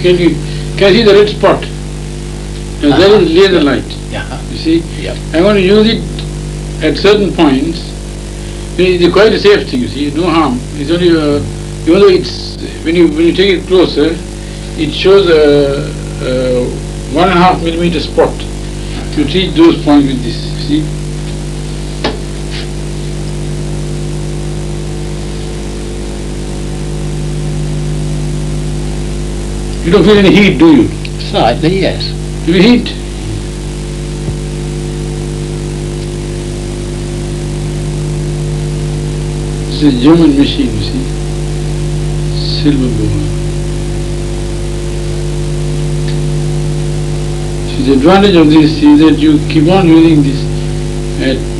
can you see the red spot? Now that is laser light. You see? I'm going to use it at certain points. It's quite a safe thing, you see, no harm. It's only, even though it's, when you take it closer, it shows a 1.5 millimeter spot. You treat those points with this, you see. You don't feel any heat, do you? Slightly, yes. Do you heat? It's a German machine, you see. Silver bore. See, the advantage of this is that you keep on using this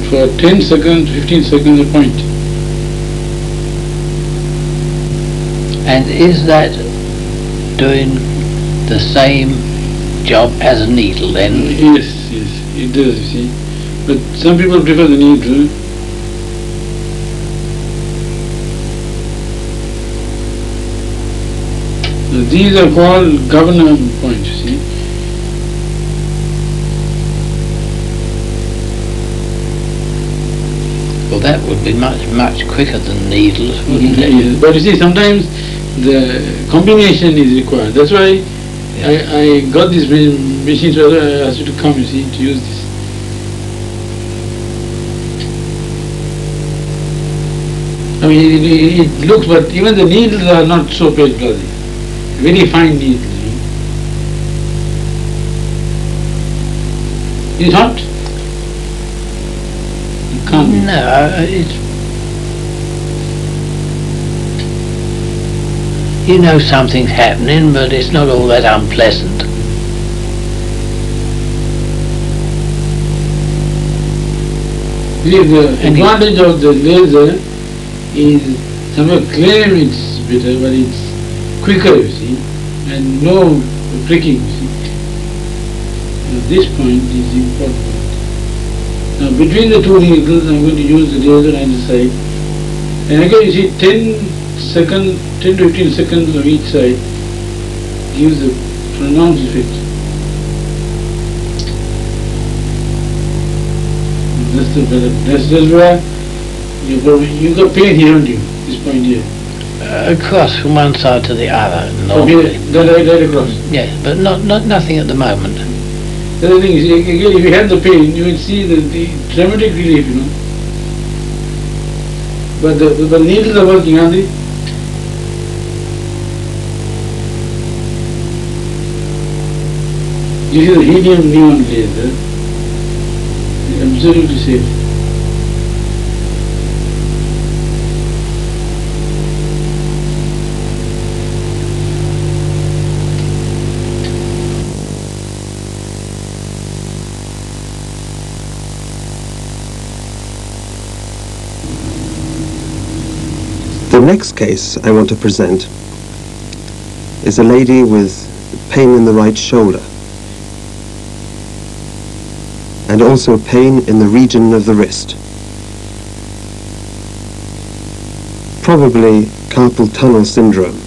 for 10 seconds, 15 seconds a point. And is that doing the same job as a needle then? Yes, it does, you see. But some people prefer the needle. So these are called governor points, you see. Well, that would be much quicker than needles, wouldn't it? Yes, but you see, sometimes the combination is required. That's why I got this machine, so I asked you to come, you see, to use this. I mean, it looks, but even the needles are not so pale bloody. Very fine needles. Is it hot? It can't be. No, it's... You know something's happening, but it's not all that unpleasant. The advantage of the laser is some claim it's better, but it's quicker, you see, and no pricking, you see. Now this point is important. Now between the two needles I'm going to use the laser and the side. And again you see 10 to 15 seconds of each side gives a pronounced effect. That's the better. That's where you got pain here, don't you? This point here. Across from one side to the other. From here, right across. Yes, but nothing at the moment. The other thing is, again, if you have the pain, you will see the dramatic relief, you know. But the needles are working, aren't they? This is a helium neon laser. It's absolutely safe. The next case I want to present is a lady with pain in the right shoulder and also pain in the region of the wrist. Probably carpal tunnel syndrome.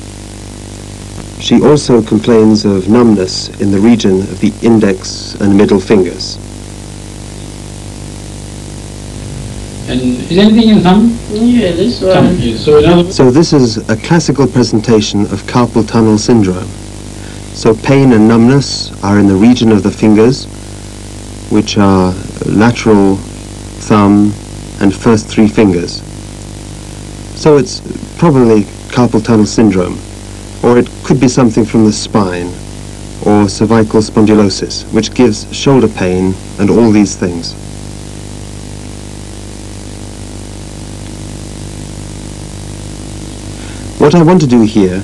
She also complains of numbness in the region of the index and middle fingers. And is anything in thumb? Yeah, this one. Yes. So this is a classical presentation of carpal tunnel syndrome. So pain and numbness are in the region of the fingers, which are lateral thumb and first three fingers. So it's probably carpal tunnel syndrome, or it could be something from the spine, or cervical spondylosis, which gives shoulder pain and all these things. What I want to do here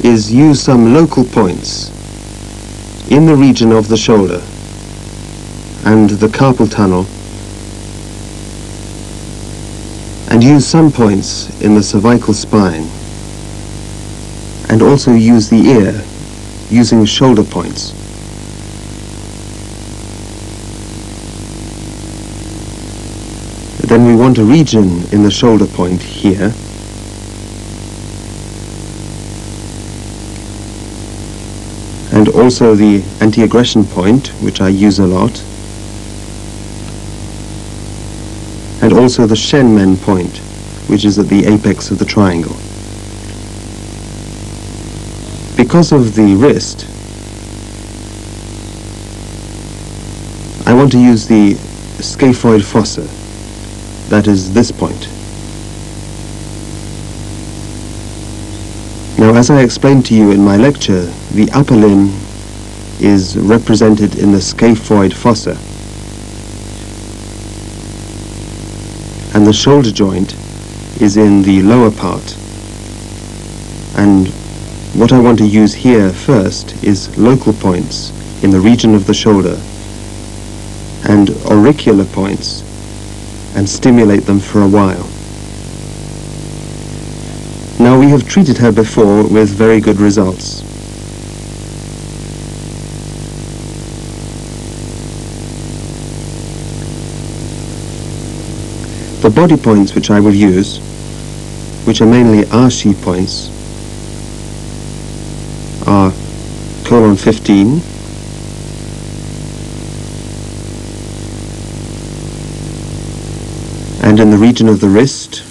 is use some local points in the region of the shoulder and the carpal tunnel, and use some points in the cervical spine, and also use the ear using shoulder points. Then we want a region in the shoulder point here, and also the anti-aggression point, which I use a lot, and also the Shenmen point, which is at the apex of the triangle. Because of the wrist, I want to use the scaphoid fossa, that is this point. Now, as I explained to you in my lecture, the upper limb is represented in the scaphoid fossa, and the shoulder joint is in the lower part. And what I want to use here first is local points in the region of the shoulder and auricular points, and stimulate them for a while. Now, we have treated her before with very good results. The body points which I will use, which are mainly Arshi points, are colon 15, and in the region of the wrist,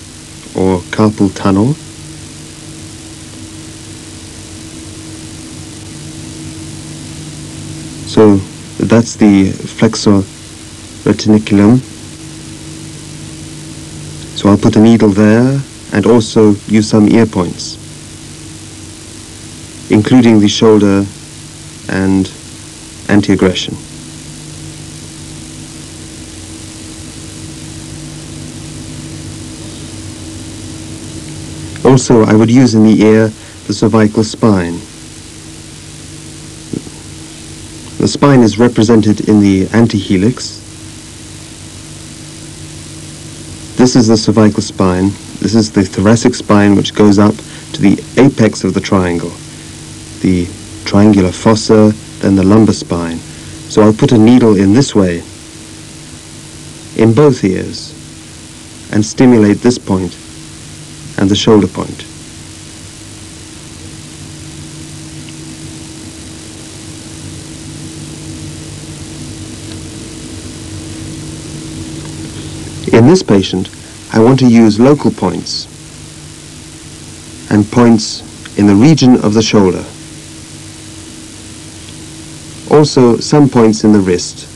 or carpal tunnel, so that's the flexor retiniculum. So I'll put a needle there and also use some ear points, including the shoulder and anti-aggression. Also, I would use in the ear the cervical spine. The spine is represented in the antihelix. This is the cervical spine. This is the thoracic spine, which goes up to the apex of the triangle, the triangular fossa, then the lumbar spine. So I'll put a needle in this way, in both ears, and stimulate this point and the shoulder point. In this patient, I want to use local points and points in the region of the shoulder. Also some points in the wrist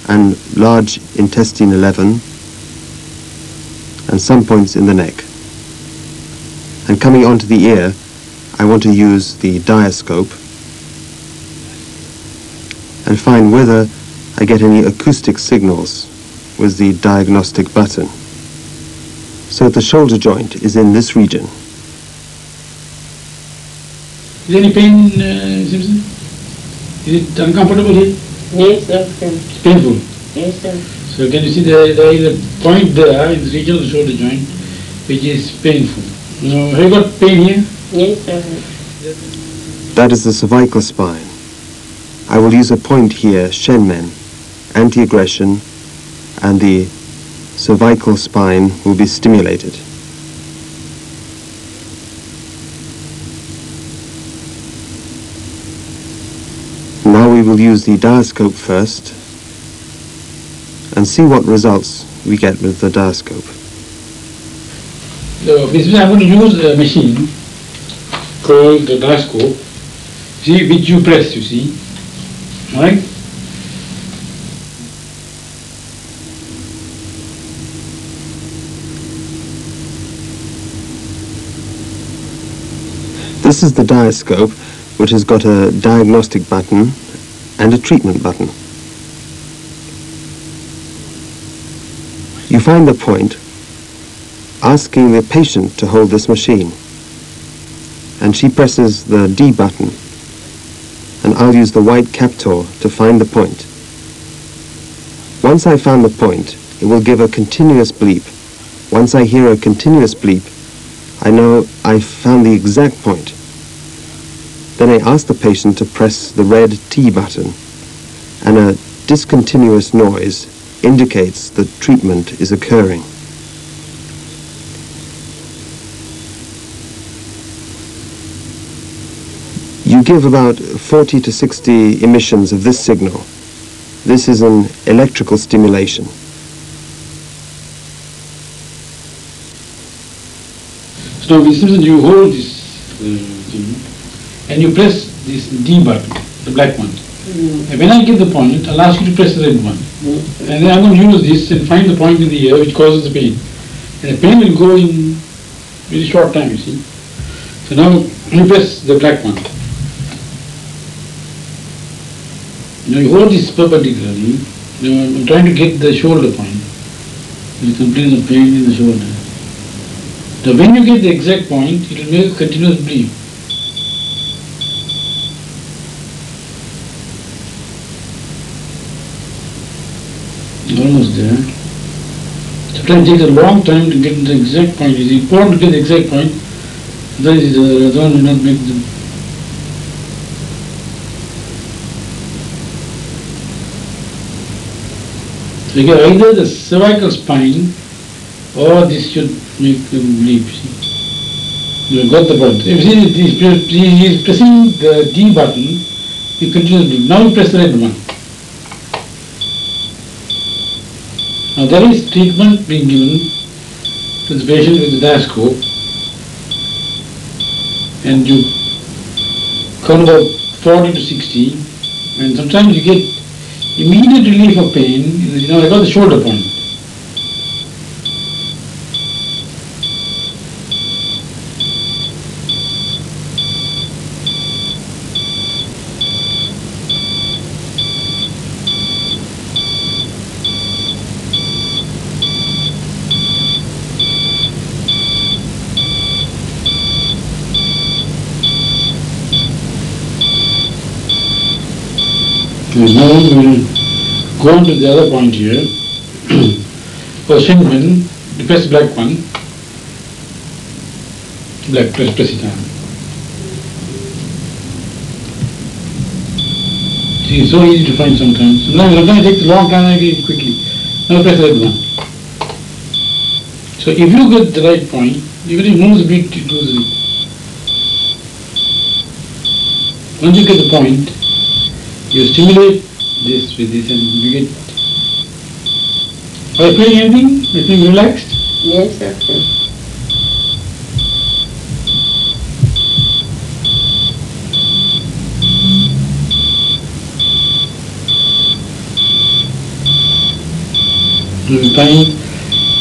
and large intestine 11, and some points in the neck. And coming onto the ear, I want to use the diascope and find whether I get any acoustic signals with the diagnostic button. So the shoulder joint is in this region. Is there any pain, Simpson? Is it uncomfortable here? Yes, sir. It's painful. Yes, sir. So can you see there is a point there in the region of the shoulder joint which is painful. Now, have you got pain here? Yes, sir. That is the cervical spine. I will use a point here, Shenmen, anti-aggression, and the cervical spine will be stimulated. Now we will use the diascope first and see what results we get with the diascope. So basically I'm going to use a machine called the diascope, see, which you press, you see, alright? This is the diascope, which has got a diagnostic button and a treatment button. You find the point, asking the patient to hold this machine, and she presses the D button, and I'll use the white captor to find the point. Once I've found the point, it will give a continuous bleep. Once I hear a continuous bleep, I know I've found the exact point. Then I ask the patient to press the red T button, and a discontinuous noise indicates that treatment is occurring. you give about 40 to 60 emissions of this signal. This is an electrical stimulation. So now you hold this thing and you press this D button, the black one. And when I give the point, I'll ask you to press the red one. And then I'm going to use this and find the point in the ear which causes the pain. And the pain will go in very short time, you see. So now you press the black one. Now you hold this perpendicularly. Now I'm trying to get the shoulder point. You complain of pain in the shoulder. Now when you get the exact point, it will make a continuous bleed. Almost there. Sometimes it takes a long time to get the exact point. It's important to get the exact point. Otherwise the other one will not make the. So you get either the cervical spine or this should make them bleed. You have got the point. If he is pressing the D button, you continue to bleed. Now you press the red one. Now there is treatment being given to the patient with the diascope, and you count about 40 to 60, and sometimes you get immediate relief of pain. You know, I got the shoulder point. And now we will go on to the other point here. For Shingman, you press the black one. Black, press it down. See, it's so easy to find sometimes. Sometimes it takes a long time and I get it quickly. Now press the red one. So if you get the right point, even if it moves a bit, it goes a bit. Once you get the point, you stimulate this with this and you get. Are you feeling anything? Are you feeling relaxed? Yes, doctor. You will find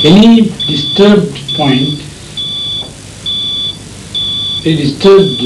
any disturbed point, a disturbed